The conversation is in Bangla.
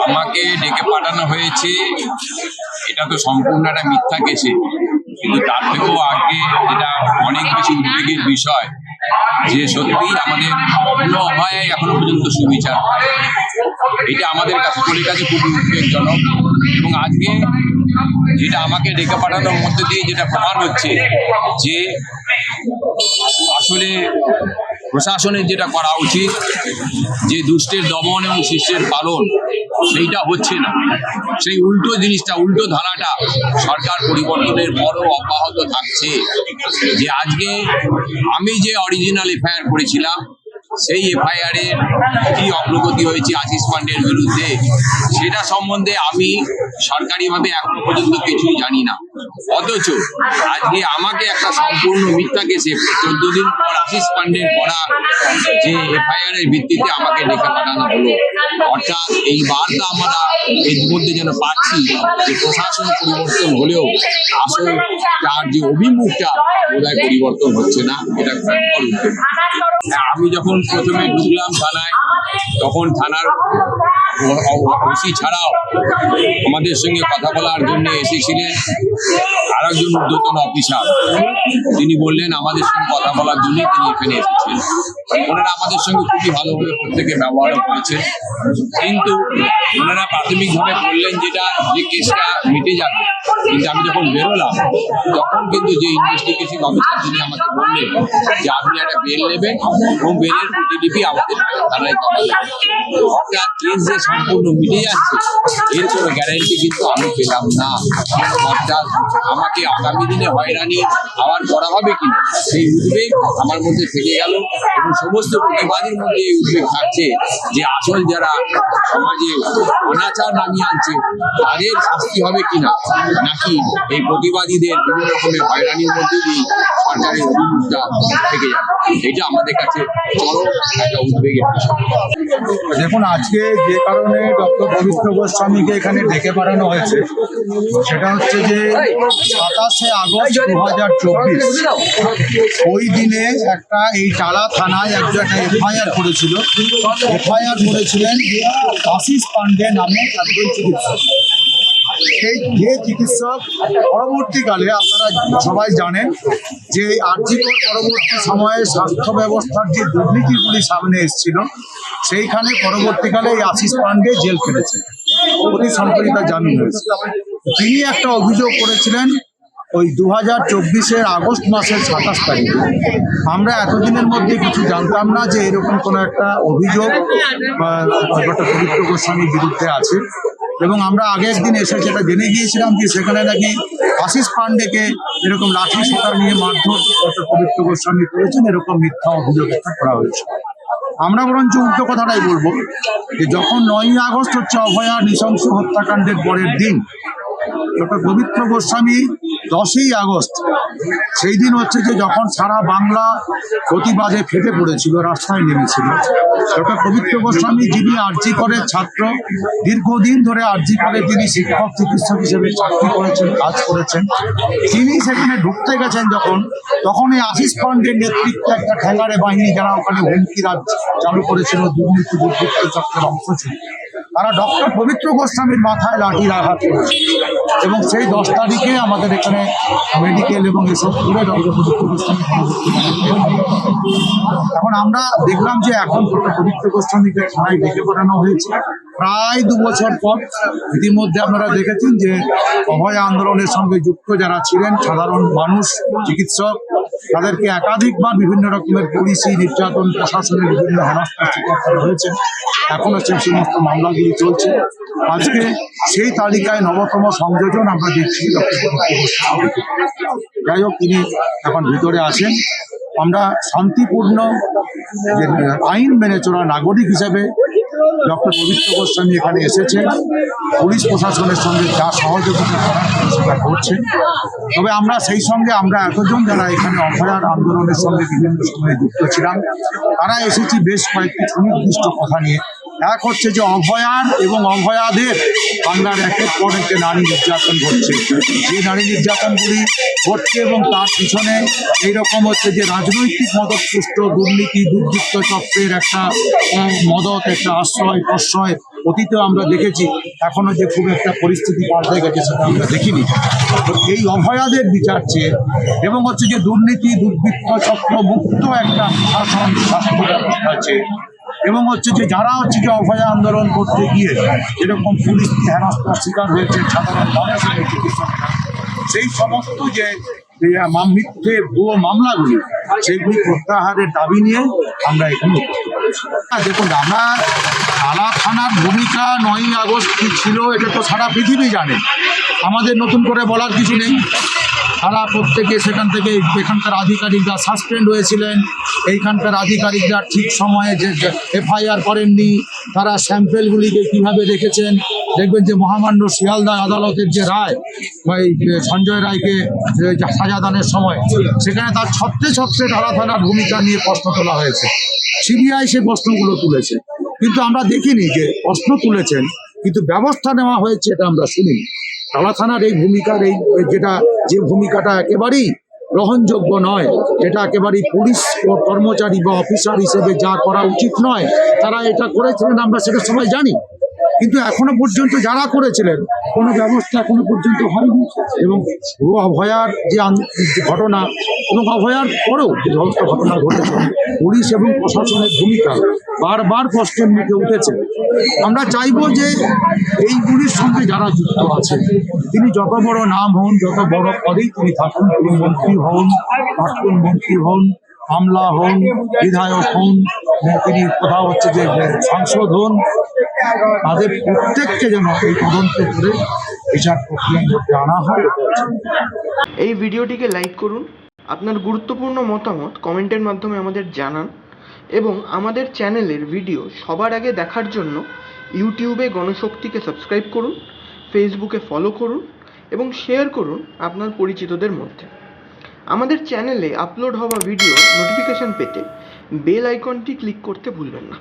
আমাকে ডেকে পাঠানো হয়েছে, এটা তো সম্পূর্ণ একটা মিথ্যা কেসে। কিন্তু তার থেকেও আগে যেটা অনেক বেশি উদ্বেগের বিষয়, যে সত্যি আমাদের কোনো অভয়ায় এখনো পর্যন্ত সুবিচার হয়। এটা আমাদের সকলের কাছে খুবই উদ্বেগজনক। এবং আজকে যেটা আমাকে ডেকে পাঠানোর মধ্যে দিয়ে যেটা প্রমাণ হচ্ছে যে আসলে প্রশাসনের যেটা করা উচিত, যে দুষ্টের দমন এবং শিষ্যের পালন, সেইটা হচ্ছে না। সেই উল্টো জিনিসটা, উল্টো ধারাটা সরকার পরিবর্তনের পরও অব্যাহত থাকছে। যে আজকে আমি যে অরিজিনাল এফআইআর করেছিলাম, সেই এফআইআর এর কি অগ্রগতি হয়েছে আশিস পান্ডের বিরুদ্ধে, সেটা সম্বন্ধে আমি সরকারিভাবে এখনো পর্যন্ত কিছুই জানি না। অথচ আজকে আমাকে একটা সম্পূর্ণ মিথ্যা কেসে 14 দিন পর আশিস পান্ডের করা যে এফআইআর এর ভিত্তিতে আমাকে ডেকে পাঠানো হলো। অর্থাৎ এই বার্তা আমরা এর মধ্যে যেন পাচ্ছি যে প্রশাসন পরিবর্তন হলেও আসল তার যে অভিমুখটা বোধহয় পরিবর্তন হচ্ছে না। এটা আমি যখন প্রথমে ঢুকলাম থানায়, তখন থানার ওসি ছাড়াও আমাদের সঙ্গে কথা বলার জন্য এসেছিলেন আরেকজন ঊর্ধ্বতন অফিসার। তিনি বললেন আমাদের সঙ্গে কথা বলার জন্য তিনি এখানে এসেছেন। ওনারা আমাদের সঙ্গে খুবই ভালোভাবে প্রত্যেকে ব্যবহারও করেছেন। কিন্তু ওনারা প্রাথমিকভাবে বললেন যেটা যে কেসটা মিটে যাবে। কিন্তু আমি যখন বেরোলাম, তখন কিন্তু যে ইনভেস্টিগেশন অফিসার তিনি আমাকে বললেন যে আপনি একটা বেল নেবেন এবং বেলের প্রতিলিপি আমাদের থানায় পাঠাবেন। অর্থাৎ কেস যে সম্পূর্ণ মিটে যাচ্ছে এর কোনো গ্যারান্টি কিন্তু আমি পেলাম না। অর্থাৎ আমাকে আগামী দিনে হয়রানি আবার করা হবে কিনা সেই উদ্বেগ আমার মধ্যে থেকে গেল। এবং সমস্ত প্রতিবাদীর মধ্যে এই উদ্বেগ থাকছে যে আসল যারা সমাজে অনাচার নামিয়ে আনছে তাদের শাস্তি হবে কিনা, নাকি এই প্রতিবাদীদের বিভিন্ন রকমের হয়রানির মধ্যে দিয়ে সরকারের অভিমুখটা থেকে যাবে। এটা আমাদের কাছে চরম একটা উদ্বেগের বিষয়। দেখুন, আজকে যে কারণে ডক্টর পবিত্র গোস্বামীকে এখানে ডেকে পাঠানো হয়েছে সেটা হচ্ছে যে 27শে আগস্ট 2024 ওই দিনে একটা এই টালা থানায় একটা এফআইআর করেছিল। এফআইআর করেছিলেন আশিস পান্ডে নামে একজন চিকিৎসক। সেই যে চিকিৎসক পরবর্তীকালে আপনারা সবাই জানেন যে আরজিকর পরবর্তী সময়ে স্বাস্থ্য ব্যবস্থার যে দুর্নীতিগুলি সামনে এসেছিল, সেইখানে পরবর্তীকালে এই আশিস পান্ডে জেল খেটেছেন, অতি সম্প্রতি তার জামিন হয়েছে। তিনি একটা অভিযোগ করেছিলেন ওই 2024-এর আগস্ট মাসের 27 তারিখে। আমরা এতদিনের মধ্যে কিছু জানতাম না যে এরকম কোনো একটা অভিযোগ ডক্টর পবিত্র গোস্বামীর বিরুদ্ধে আছে। এবং আমরা আগের দিন এসে যেটা জেনে গিয়েছিলাম যে সেখানে নাকি আশিস পান্ডেকে এরকম লাঠি সোটা নিয়ে মারধর ডক্টর পবিত্র গোস্বামী করেছেন, এরকম মিথ্যা অভিযোগ একটা করা হয়েছে। আমরা বরঞ্চ উল্টো কথাটাই বলবো যে যখন 9ই আগস্ট হচ্ছে অভয়া নৃশংস হত্যাকাণ্ডের পরের দিন, ডক্টর পবিত্র গোস্বামী 10ই আগস্ট সেই দিন হচ্ছে যে যখন সারা বাংলা প্রতিবাদে ফেটে পড়েছিল, রাস্তায় নেমেছিল, ডক্টর পবিত্র গোস্বামী যিনি আরজিকরের ছাত্র, দীর্ঘদিন ধরে আরজিকরে তিনি শিক্ষক চিকিৎসক হিসেবে চাকরি করেছেন, কাজ করেছেন, তিনি সেখানে ঢুকতে গেছেন তখন এই আশিস পান্ডের নেতৃত্বে একটা ঠেঙ্গারে বাহিনী যারা ওখানে হুমকি রাজ চালু করেছিল, দুর্নীতি দুর্বৃত্ত চক্রের অংশ ছিল, তারা ডক্টর পবিত্র গোস্বামীর মাথায় লাঠির আঘাত করেছে। এবং সেই 10 তারিখে আমাদের এখানে মেডিকেল এবং এসব করে ডক্টর পবিত্র গোস্বামী। এখন আমরা দেখলাম যে এখন ডক্টর পবিত্র গোস্বামীকে থানায় ডেকে পাঠানো হয়েছে প্রায় 2 বছর পর। ইতিমধ্যে আপনারা দেখেছেন যে অভয় আন্দোলনের সঙ্গে যুক্ত যারা ছিলেন সাধারণ মানুষ, চিকিৎসক, তাদেরকে একাধিকবার বিভিন্ন রকমের পুলিশি নির্যাতন, প্রশাসনের বিভিন্ন হেনস্থার শিকার করা হয়েছে। এখনো সেই সমস্ত মামলাগুলি চলছে। আজকে সেই তালিকায় 9তম সংযোজন আমরা দেখছি ডক্টর পবিত্র গোস্বামী। যাই হোক, তিনি এখন ভিতরে আছেন। আমরা শান্তিপূর্ণ যে আইন মেনে চলা নাগরিক হিসেবে ডক্টর পবিত্র গোস্বামী এখানে এসেছেন, পুলিশ প্রশাসনের সঙ্গে যা সহযোগিতা করার সেটা করছেন। তবে আমরা সেই সঙ্গে আমরা এতজন যারা এখানে অভয়ার আন্দোলনের সঙ্গে বিভিন্ন সময়ে যুক্ত ছিলাম, তারা এসেছি বেশ কয়েকটি সুনির্দিষ্ট কথা নিয়ে। এক হচ্ছে যে অভয়ার এবং অভয়াদের বাংলার একের পর একে নারী নির্যাতন ঘটছে। যে নারী নির্যাতনগুলি ঘটছে এবং তার পিছনে এইরকম হচ্ছে যে রাজনৈতিক মদতপুষ্ট দুর্নীতি দুর্বৃত্ত চক্রের একটা মদত, একটা আশ্রয় প্রশ্রয় অতীতে আমরা দেখেছি, এখনো যে খুব একটা পরিস্থিতি পাল্টে গেছে সেটা আমরা দেখিনি। তো এই অভয়াদের বিচার চেয়ে এবং হচ্ছে যে দুর্নীতি দুর্বৃত্ত চক্র মুক্ত একটা শাসন শাস্তি ব্যবস্থা আছে এবং হচ্ছে যে যারা হচ্ছে যে অভয়া আন্দোলন করতে গিয়ে যেরকম পুলিশ হেনস্থার শিকার হয়েছে সাধারণ মানুষ এবং চিকিৎসকেরা, সেই সমস্ত যে মিথ্যে ভুয়ো মামলাগুলি সেইগুলি প্রত্যাহারের দাবি নিয়ে আমরা এখানে উপস্থিত হয়েছি। দেখুন, আমরা টালা থানার ভূমিকা 9ই আগস্ট কী ছিল এটা তো সারা পৃথিবী জানে, আমাদের নতুন করে বলার কিছু নেই। তারা প্রত্যেকে সেখান থেকে এখানকার আধিকারিকরা সাসপেন্ড হয়েছিলেন, এইখানকার আধিকারিকরা ঠিক সময়ে যে এফআইআর করেননি, তারা স্যাম্পেলগুলিকে কীভাবে রেখেছেন। দেখবেন যে মহামান্য শিয়ালদা আদালতের যে রায় ওই সঞ্জয় রায়কে সাজাদানের সময়, সেখানে তার ছত্রে ছত্রে টালা থানার ভূমিকা নিয়ে প্রশ্ন তোলা হয়েছে। সিবিআই সে প্রশ্নগুলো তুলেছে, কিন্তু আমরা দেখিনি যে প্রশ্ন তুলেছেন কিন্তু ব্যবস্থা নেওয়া হয়েছে এটা আমরা শুনিনি। টালা থানার এই ভূমিকার যে ভূমিকাটা একেবারেই গ্রহণযোগ্য নয়, এটা একেবারেই পুলিশ কর্মচারী বা অফিসার হিসেবে যা করা উচিত নয়, তারা এটা করেছিলেন আমরা সেটা সবাই জানি। কিন্তু এখনো পর্যন্ত যারা করেছিলেন কোনো ব্যবস্থা এখনো পর্যন্ত হয়নি। এবং অভয়ার যে ঘটনা এবং অভয়ার পরেও যে সমস্ত ঘটনা ঘটেছে, পুলিশ এবং প্রশাসনের ভূমিকা বারবার প্রশ্নের মুখে উঠেছে। আমরা চাইবো যে এইগুলির সঙ্গে যারা যুক্ত আছে, তিনি যত বড় নাম হন, যত বড় পদেই তিনি থাকুন, তিনি মন্ত্রী হন, প্রাক্তন মন্ত্রী হন, আমলা হন, বিধায়ক হন, তিনি কোথাও হচ্ছে যে সাংসদ হন, তাদের প্রত্যেককে যেন এই তদন্ত করে বিচার প্রক্রিয়ার মধ্যে আনা হয়। এই ভিডিওটিকে লাইক করুন, আপনার গুরুত্বপূর্ণ মতামত কমেন্টের মাধ্যমে আমাদের জানান এবং আমাদের চ্যানেলের ভিডিও সবার আগে দেখার জন্য ইউটিউবে গণশক্তিকে সাবস্ক্রাইব করুন, ফেসবুকে ফলো করুন এবং শেয়ার করুন আপনার পরিচিতদের মধ্যে। আমাদের চ্যানেলে আপলোড হওয়া ভিডিও নোটিফিকেশন পেতে বেল আইকনটি ক্লিক করতে ভুলবেন না।